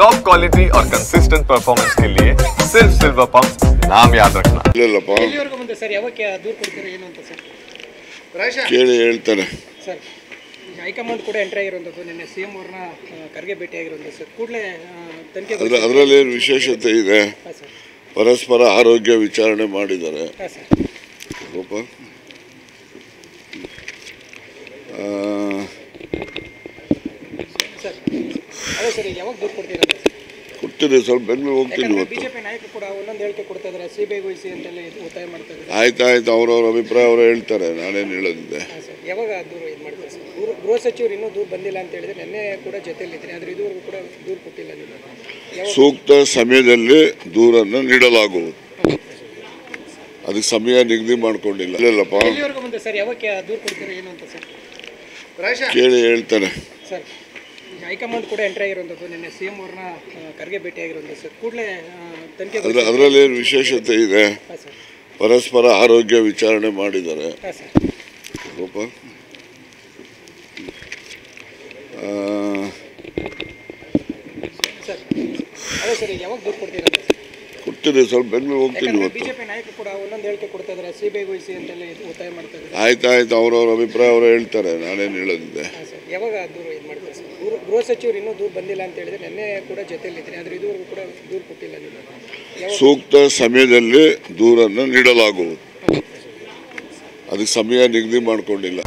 Top quality और consistent performance के लिए सिर्फ सिल्वर पंप नाम याद रखना। सर ಯಾವಕ್ಕೆ ದೂರ ಕೊಡ್ತೀರಾ ಏನು ಅಂತ ಸರ್ ಕೇಳಿ ಹೇಳ್ತಾರೆ ಸರ್. ಹೈಕಮಾಂಡ್ ಕೂಡ ಎಂಟ್ರಿ ಆಗಿರುವಂಥದ್ದು, ನಿನ್ನೆ ಸಿಎಂ ಅವ್ರನ್ನ ಖರ್ಗೆ ಭೇಟಿ ಆಗಿರುವಂಥದ್ದು ಸರ್. ಕೂಡಲೇ ತನಿಖೆ ಅದರಲ್ಲಿ ಏನು ವಿಶೇಷತೆ ಇದೆ? ಪರಸ್ಪರ ಆರೋಗ್ಯ ವಿಚಾರಣೆ ಮಾಡಿದ್ದಾರೆ. ಗೋಪ ಸರ್ ಅದೇ ಸರ್ ಯಾವಾಗ ದೂರ ಕೊಡ್ತೀರಾ? ಕೊಡ್ತೀನಿ, ಸ್ವಲ್ಪ ಬೆಂಗಳೂರು ಹೋಗ್ತೀನಿ ಇವತ್ತು. ಬಿಜೆಪಿ ನಾಯಕರು ಕೂಡ ಒಂದೊಂದು ಹೇಳಿಕೆ ಕೊಡ್ತಾ ಇದ್ದಾರೆ, ಸಿಬಿಐ ವಹಿಸಿ ಅಂತೆಲ್ಲ ಒತ್ತಾಯ ಮಾಡ್ತಾ ಇದ್ದಾರೆ. ಆಯ್ತು, ಅವ್ರವ್ರ ಅಭಿಪ್ರಾಯ ಅವರು ಹೇಳ್ತಾರೆ, ನಾನೇನು ಹೇಳೋದಿದೆ. ಸರ್ ಯಾವಾಗ ದೂರ ಇದು ಮಾಡ್ತಾರೆ ಸರ್? ಗೃಹ ಸಚಿವರು ಇನ್ನೂ ದೂರ ಬಂದಿಲ್ಲ ಅಂತ ಹೇಳಿದ್ರೆ ನಿನ್ನೆ ಕೂಡ ಜೊತೆಯಲ್ಲಿದ್ದೀನಿ, ಆದರೆ ಇದುವರೆಗೂ ಕೂಡ ದೂರ ಕೊಟ್ಟಿಲ್ಲ ನೀವು. ಸೂಕ್ತ ಸಮಯದಲ್ಲಿ ದೂರನ್ನು ನೀಡಲಾಗುವುದು. ಅದಕ್ಕೆ ಸಮಯ ನಿಗದಿ ಮಾಡ್ಕೊಂಡಿಲ್ಲ. ಇಲ್ಲಪ್ಪ ಸರ್ ಯಾವಕ್ಕೆ ದೂರ ಕೊಡ್ತೀರಾ ಏನು ಅಂತ ಸರ್? ಕೇಳಿ ಹೇಳ್ತಾರೆ ಸರ್. ಹೈಕಮಾಂಡ್ ಕೂಡ ಎಂಟ್ರಿ ಆಗಿರುವಂಥದ್ದು, ನಿನ್ನೆ ಸಿಎಂ ಅವ್ರನ್ನ ಖರ್ಗೆ ಭೇಟಿ ಆಗಿರುವಂಥದ್ದು ಸರ್. ಕೂಡಲೇ ತನಿಖೆ ಅದರಲ್ಲಿ ಏನು ವಿಶೇಷತೆ ಇದೆ? ಪರಸ್ಪರ ಆರೋಗ್ಯ ವಿಚಾರಣೆ ಮಾಡಿದ್ದಾರೆ. ಗೋಪ ಸರ್ ಅದೇ ಸರ್ ಯಾವಾಗ ದೂರ ಕೊಡ್ತೀರಾ? ಕೊಡ್ತೀನಿ, ಸ್ವಲ್ಪ ಬೆಂಗಳೂರು ಹೋಗ್ತೀನಿ ಇವತ್ತು. ಬಿಜೆಪಿ ನಾಯಕರು ಕೂಡ ಒಂದೊಂದು ಹೇಳಿಕೆ ಕೊಡ್ತಾ ಇದ್ದಾರೆ, ಸಿಬಿಐ ವಹಿಸಿ ಅಂತೆಲ್ಲ ಒತ್ತಾಯ ಮಾಡ್ತಾ ಇದ್ದಾರೆ. ಆಯ್ತು, ಅವ್ರವ್ರ ಅಭಿಪ್ರಾಯ ಅವರು ಹೇಳ್ತಾರೆ, ನಾನೇನು ಹೇಳೋದಿದೆ. ಸರ್ ಯಾವಾಗ ದೂರ ಇದು ಮಾಡ್ತಾರೆ ಸರ್? ಗೃಹ ಸಚಿವರು ಇನ್ನೂ ದೂರ ಬಂದಿಲ್ಲ ಅಂತ ಹೇಳಿದ್ರೆ ನಿನ್ನೆ ಕೂಡ ಜೊತೆಯಲ್ಲಿದ್ದೀನಿ, ಆದರೆ ಇದುವರೆಗೂ ಕೂಡ ದೂರ ಕೊಟ್ಟಿಲ್ಲ ನೀವು. ಸೂಕ್ತ ಸಮಯದಲ್ಲಿ ದೂರನ್ನು ನೀಡಲಾಗುವುದು. ಅದಕ್ಕೆ ಸಮಯ ನಿಗದಿ ಮಾಡ್ಕೊಂಡಿಲ್ಲ.